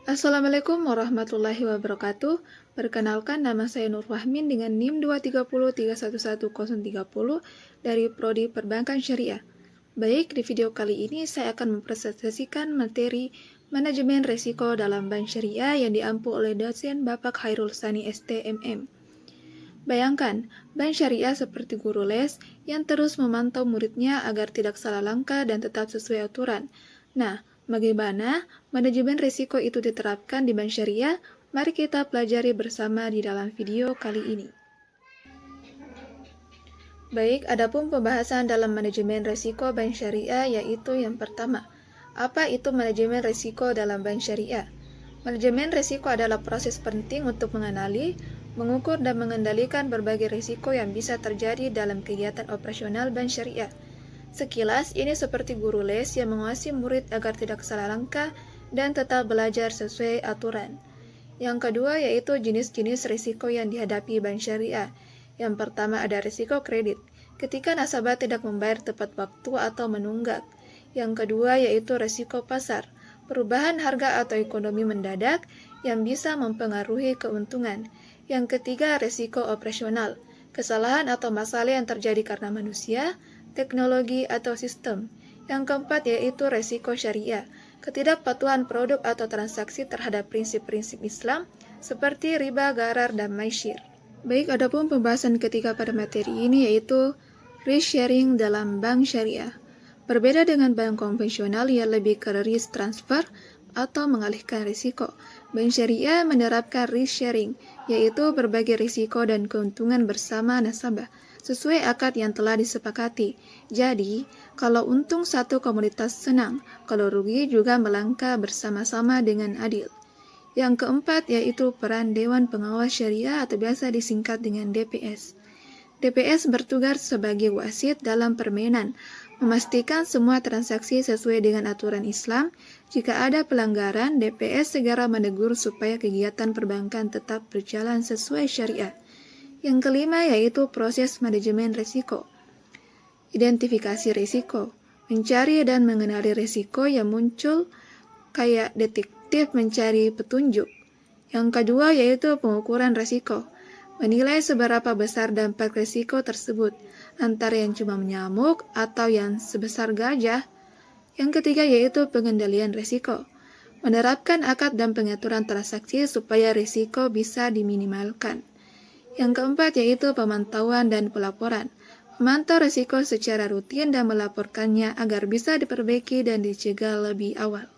Assalamualaikum warahmatullahi wabarakatuh. Perkenalkan, nama saya Nur Fahmin dengan NIM 230311030 dari Prodi Perbankan Syariah. Baik, di video kali ini saya akan mempresentasikan materi manajemen risiko dalam bank syariah yang diampu oleh dosen Bapak Khairul Sani STMM. Bayangkan, bank syariah seperti guru les yang terus memantau muridnya agar tidak salah langkah dan tetap sesuai aturan. Nah, bagaimana manajemen risiko itu diterapkan di bank syariah? Mari kita pelajari bersama di dalam video kali ini. Baik, adapun pembahasan dalam manajemen risiko bank syariah yaitu yang pertama, apa itu manajemen risiko dalam bank syariah? Manajemen risiko adalah proses penting untuk mengenali, mengukur dan mengendalikan berbagai risiko yang bisa terjadi dalam kegiatan operasional bank syariah. Sekilas, ini seperti guru les yang mengawasi murid agar tidak salah langkah dan tetap belajar sesuai aturan. Yang kedua yaitu jenis-jenis risiko yang dihadapi bank syariah. Yang pertama ada risiko kredit, ketika nasabah tidak membayar tepat waktu atau menunggak. Yang kedua yaitu risiko pasar, perubahan harga atau ekonomi mendadak yang bisa mempengaruhi keuntungan. Yang ketiga risiko operasional, kesalahan atau masalah yang terjadi karena manusia, teknologi, atau sistem. Yang keempat yaitu risiko syariah, ketidakpatuhan produk atau transaksi terhadap prinsip-prinsip Islam seperti riba, gharar, dan maisir. Baik, adapun pembahasan ketiga pada materi ini yaitu risk sharing dalam bank syariah. Berbeda dengan bank konvensional yang lebih ke risk transfer atau mengalihkan risiko, bank syariah menerapkan risk sharing, yaitu berbagi risiko dan keuntungan bersama nasabah sesuai akad yang telah disepakati. Jadi, kalau untung satu komunitas senang, kalau rugi juga melangkah bersama-sama dengan adil. Yang keempat yaitu peran Dewan Pengawas Syariah atau biasa disingkat dengan DPS. DPS bertugas sebagai wasit dalam permainan, memastikan semua transaksi sesuai dengan aturan Islam. Jika ada pelanggaran, DPS segera menegur supaya kegiatan perbankan tetap berjalan sesuai syariah. Yang kelima yaitu proses manajemen risiko. Identifikasi risiko, mencari dan mengenali risiko yang muncul kayak detektif mencari petunjuk. Yang kedua yaitu pengukuran risiko, menilai seberapa besar dampak risiko tersebut, antara yang cuma menyamuk atau yang sebesar gajah. Yang ketiga yaitu pengendalian risiko, menerapkan akad dan pengaturan transaksi supaya risiko bisa diminimalkan. Yang keempat yaitu pemantauan dan pelaporan, memantau risiko secara rutin dan melaporkannya agar bisa diperbaiki dan dicegah lebih awal.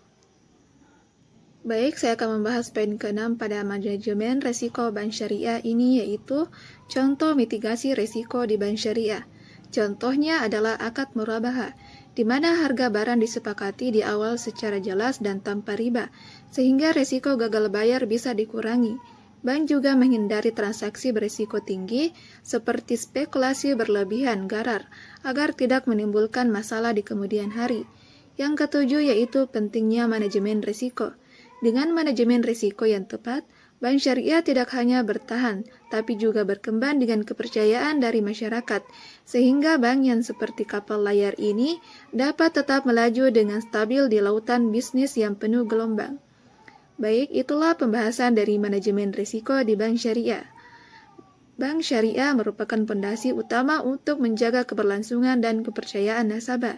Baik, saya akan membahas poin ke-6 pada manajemen risiko bank syariah ini yaitu contoh mitigasi risiko di bank syariah. Contohnya adalah akad murabahah, di mana harga barang disepakati di awal secara jelas dan tanpa riba, sehingga risiko gagal bayar bisa dikurangi. Bank juga menghindari transaksi berisiko tinggi seperti spekulasi berlebihan gharar agar tidak menimbulkan masalah di kemudian hari. Yang ketujuh yaitu pentingnya manajemen risiko. Dengan manajemen risiko yang tepat, bank syariah tidak hanya bertahan, tapi juga berkembang dengan kepercayaan dari masyarakat, sehingga bank yang seperti kapal layar ini dapat tetap melaju dengan stabil di lautan bisnis yang penuh gelombang. Baik, itulah pembahasan dari manajemen risiko di bank syariah. Bank syariah merupakan fondasi utama untuk menjaga keberlangsungan dan kepercayaan nasabah.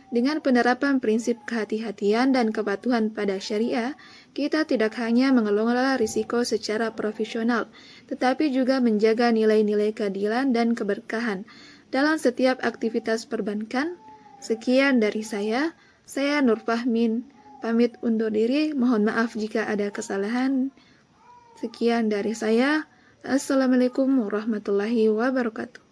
Dengan penerapan prinsip kehati-hatian dan kepatuhan pada syariah, kita tidak hanya mengelola risiko secara profesional, tetapi juga menjaga nilai-nilai keadilan dan keberkahan dalam setiap aktivitas perbankan. Sekian dari saya Nur Fahmin. Pamit undur diri, mohon maaf jika ada kesalahan. Sekian dari saya. Assalamualaikum warahmatullahi wabarakatuh.